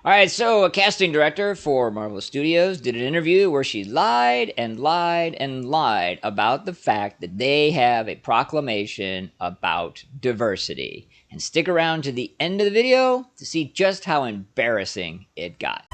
All right, so a casting director for Marvel Studios did an interview where she lied and lied and lied about the fact that they have a proclamation about diversity. And stick around to the end of the video to see just how embarrassing it got.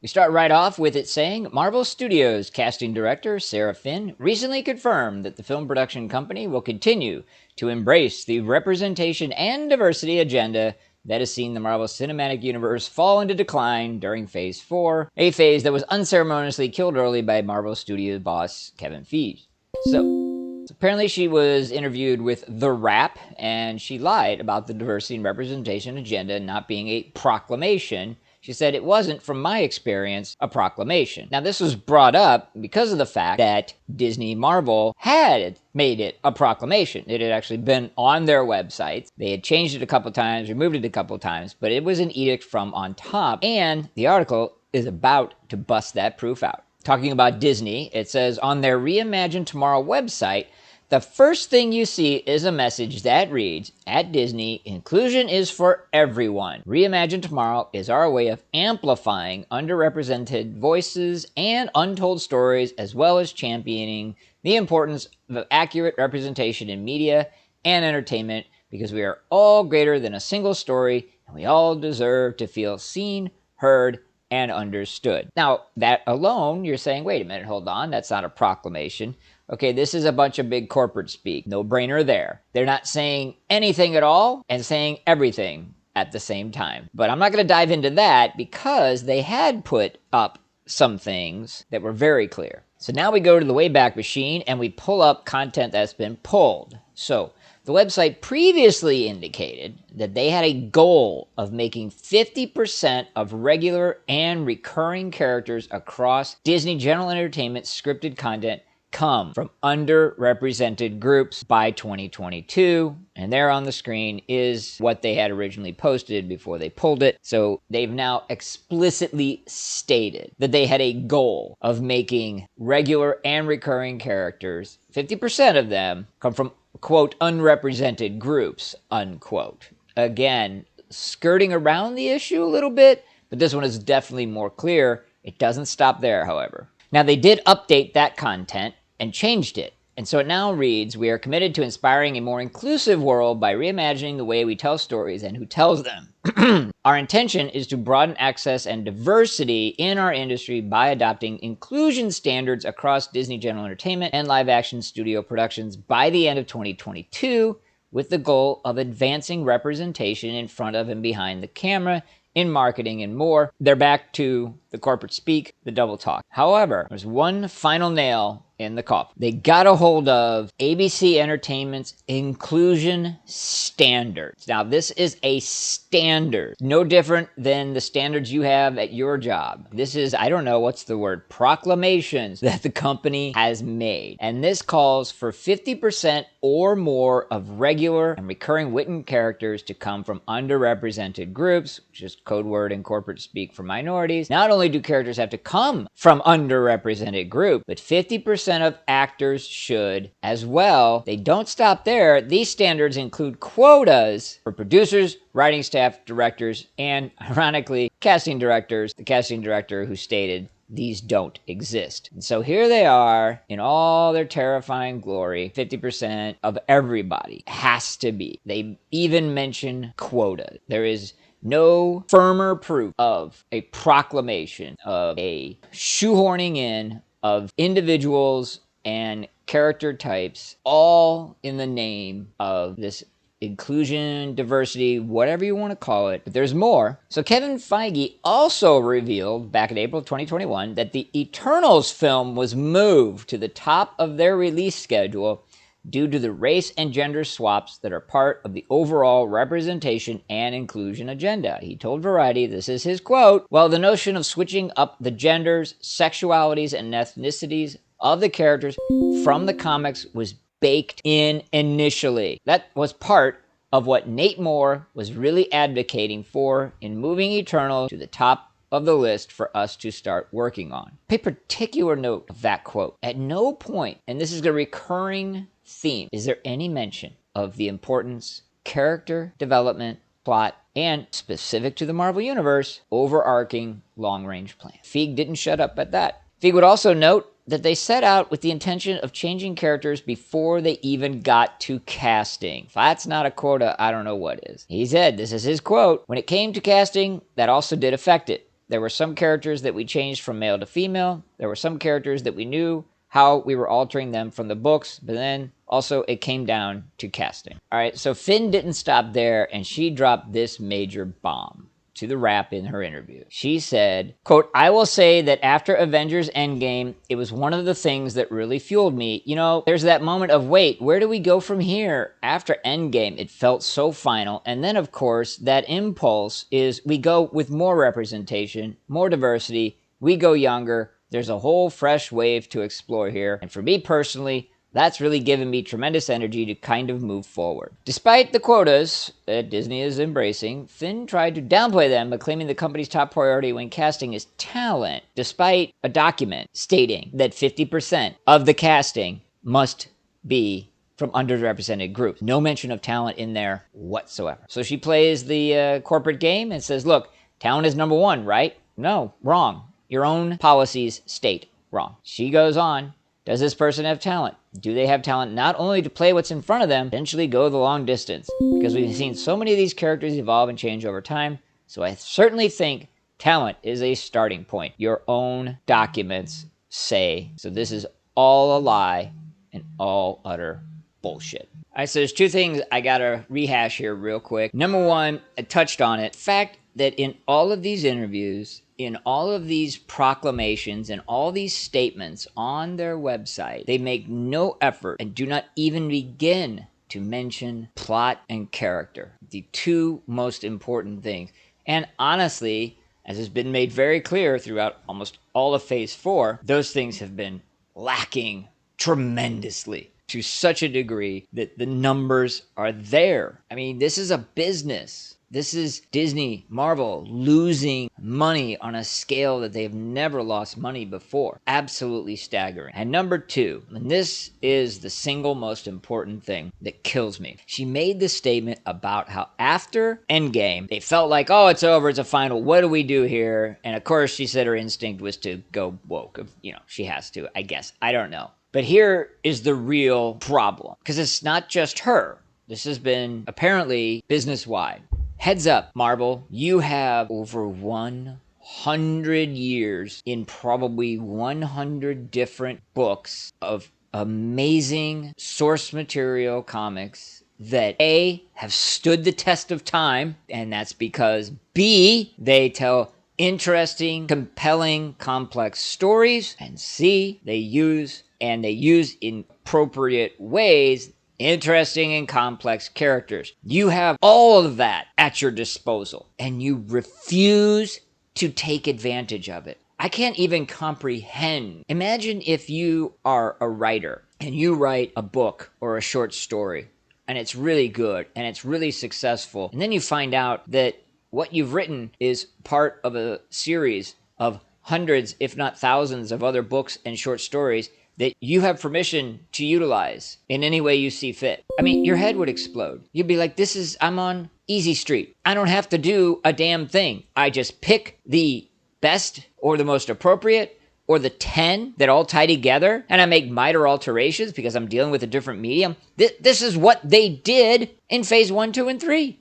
We start right off with it saying, Marvel Studios casting director Sarah Finn recently confirmed that the film production company will continue to embrace the representation and diversity agenda that has seen the Marvel Cinematic Universe fall into decline during Phase 4, a phase that was unceremoniously killed early by Marvel Studios boss Kevin Feige. So apparently she was interviewed with The Wrap, and she lied about the diversity and representation agenda not being a proclamation. She said it wasn't, from my experience, a proclamation. Now, this was brought up because of the fact that Disney Marvel had made it a proclamation. It had actually been on their websites. They had changed it a couple times, removed it a couple times, but it was an edict from on top, and the article is about to bust that proof out. Talking about Disney, it says, on their Reimagine Tomorrow website, the first thing you see is a message that reads, at Disney, inclusion is for everyone. Reimagine Tomorrow is our way of amplifying underrepresented voices and untold stories, as well as championing the importance of accurate representation in media and entertainment, because we are all greater than a single story, and we all deserve to feel seen, heard, and understood. Now, that alone, you're saying, wait a minute, hold on, that's not a proclamation. Okay, this is a bunch of big corporate speak. No brainer there. They're not saying anything at all and saying everything at the same time. But I'm not going to dive into that because they had put up some things that were very clear. So now we go to the Wayback Machine and we pull up content that's been pulled. So the website previously indicated that they had a goal of making 50% of regular and recurring characters across Disney General Entertainment scripted content come from underrepresented groups by 2022. And there on the screen is what they had originally posted before they pulled it. So they've now explicitly stated that they had a goal of making regular and recurring characters, 50% of them, come from, quote, unrepresented groups, unquote. Again, skirting around the issue a little bit, but this one is definitely more clear. It doesn't stop there, however. Now, they did update that content and changed it. And so it now reads, we are committed to inspiring a more inclusive world by reimagining the way we tell stories and who tells them. Our intention is to broaden access and diversity in our industry by adopting inclusion standards across Disney General Entertainment and live-action studio productions by the end of 2022, with the goal of advancing representation in front of and behind the camera, in marketing, and more. They're back to the corporate speak, the double talk. However, there's one final nail in the coffin. They got a hold of ABC Entertainment's inclusion standards. Now, this is a standard, no different than the standards you have at your job. This is, I don't know, what's the word, proclamations that the company has made. And this calls for 50% or more of regular and recurring written characters to come from underrepresented groups, which is code word in corporate speak for minorities. Not only do characters have to come from underrepresented groups, but 50% of actors should as well. They don't stop there. These standards include quotas for producers, writing staff, directors, and, ironically, casting directors. The casting director who stated these don't exist. And so here they are in all their terrifying glory. 50% of everybody has to be. They even mention quota. There is no firmer proof of a proclamation, of a shoehorning in of individuals and character types, all in the name of this inclusion, diversity, whatever you want to call it. But there's more. So Kevin Feige also revealed back in April 2021 that the Eternals film was moved to the top of their release schedule due to the race and gender swaps that are part of the overall representation and inclusion agenda. He told Variety, this is his quote, well, the notion of switching up the genders, sexualities, and ethnicities of the characters from the comics was baked in initially. That was part of what Nate Moore was really advocating for in moving Eternal to the top of the list for us to start working on. Pay particular note of that quote. At no point, and this is a recurring theme, is there any mention of the importance, character development, plot, and, specific to the Marvel Universe, overarching long-range plan. Feig didn't shut up at that. Feig would also note that they set out with the intention of changing characters before they even got to casting. If that's not a quota, I don't know what is. He said, this is his quote, "When it came to casting, that also did affect it. There were some characters that we changed from male to female. There were some characters that we knew how we were altering them from the books, but then also it came down to casting." All right, so Finn didn't stop there, and she dropped this major bomb to the Wrap in her interview. She said, quote, "I will say that after Avengers Endgame, it was one of the things that really fueled me. You know, there's that moment of, wait, where do we go from here? After Endgame, it felt so final. And then, of course, that impulse is we go with more representation, more diversity. We go younger. There's a whole fresh wave to explore here. And for me personally, that's really given me tremendous energy to kind of move forward." Despite the quotas that Disney is embracing, Finn tried to downplay them by claiming the company's top priority when casting is talent, despite a document stating that 50% of the casting must be from underrepresented groups. No mention of talent in there whatsoever. So she plays the corporate game and says, look, talent is number one, right? No, wrong. Your own policies state wrong. She goes on. Does this person have talent? Do they have talent not only to play what's in front of them, eventually go the long distance? Because we've seen so many of these characters evolve and change over time. So I certainly think talent is a starting point. Your own documents say. So this is all a lie and all utter bullshit. All right, so there's two things I gotta rehash here real quick. Number one, I touched on it. The fact that in all of these interviews, in all of these proclamations and all these statements on their website, they make no effort and do not even begin to mention plot and character, the two most important things. And honestly, as has been made very clear throughout almost all of Phase 4, those things have been lacking tremendously to such a degree that the numbers are there. I mean, this is a business. This is Disney, Marvel, losing money on a scale that they've never lost money before. Absolutely staggering. And number two, and this is the single most important thing that kills me. She made the statement about how after Endgame, they felt like, oh, it's over, it's a final, what do we do here? And of course, she said her instinct was to go woke. You know, she has to, I guess. I don't know. But here is the real problem, because it's not just her. This has been apparently business-wide. Heads up, Marvel, you have over 100 years in probably 100 different books of amazing source material comics that A, have stood the test of time, and that's because B, they tell interesting, compelling, complex stories, and C, they use in appropriate ways interesting and complex characters. You have all of that at your disposal, and you refuse to take advantage of it. I can't even comprehend. Imagine if you are a writer, and you write a book or a short story, and it's really good, and it's really successful, and then you find out that what you've written is part of a series of hundreds, if not thousands, of other books and short stories that you have permission to utilize in any way you see fit. I mean, your head would explode. You'd be like, I'm on easy street. I don't have to do a damn thing. I just pick the best or the most appropriate or the 10 that all tie together, and I make minor alterations because I'm dealing with a different medium. This is what they did in Phase 1, 2, and 3.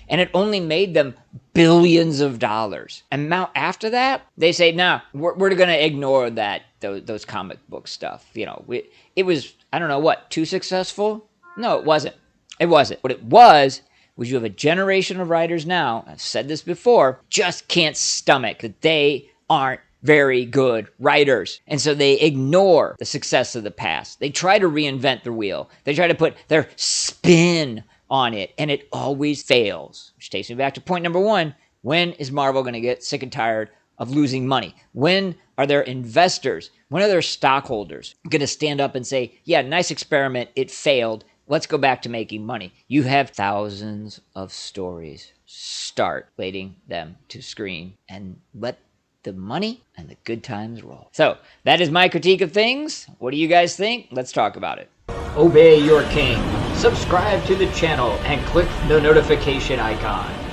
And it only made them billions of dollars. And now after that, they say, no, we're going to ignore those comic book stuff. You know, it was, I don't know what, too successful? No, it wasn't. It wasn't. What it was you have a generation of writers now, I've said this before, just can't stomach that they aren't very good writers. And so they ignore the success of the past. They try to reinvent the wheel. They try to put their spin on it, and it always fails. Which takes me back to point number one. When is Marvel going to get sick and tired of losing money? When are their investors, when are their stockholders going to stand up and say, yeah, nice experiment, it failed, let's go back to making money? You have thousands of stories. Start waiting them to screen and let the money and the good times roll. So that is my critique of things. What do you guys think? Let's talk about it. Obey your king. Subscribe to the channel and click the notification icon.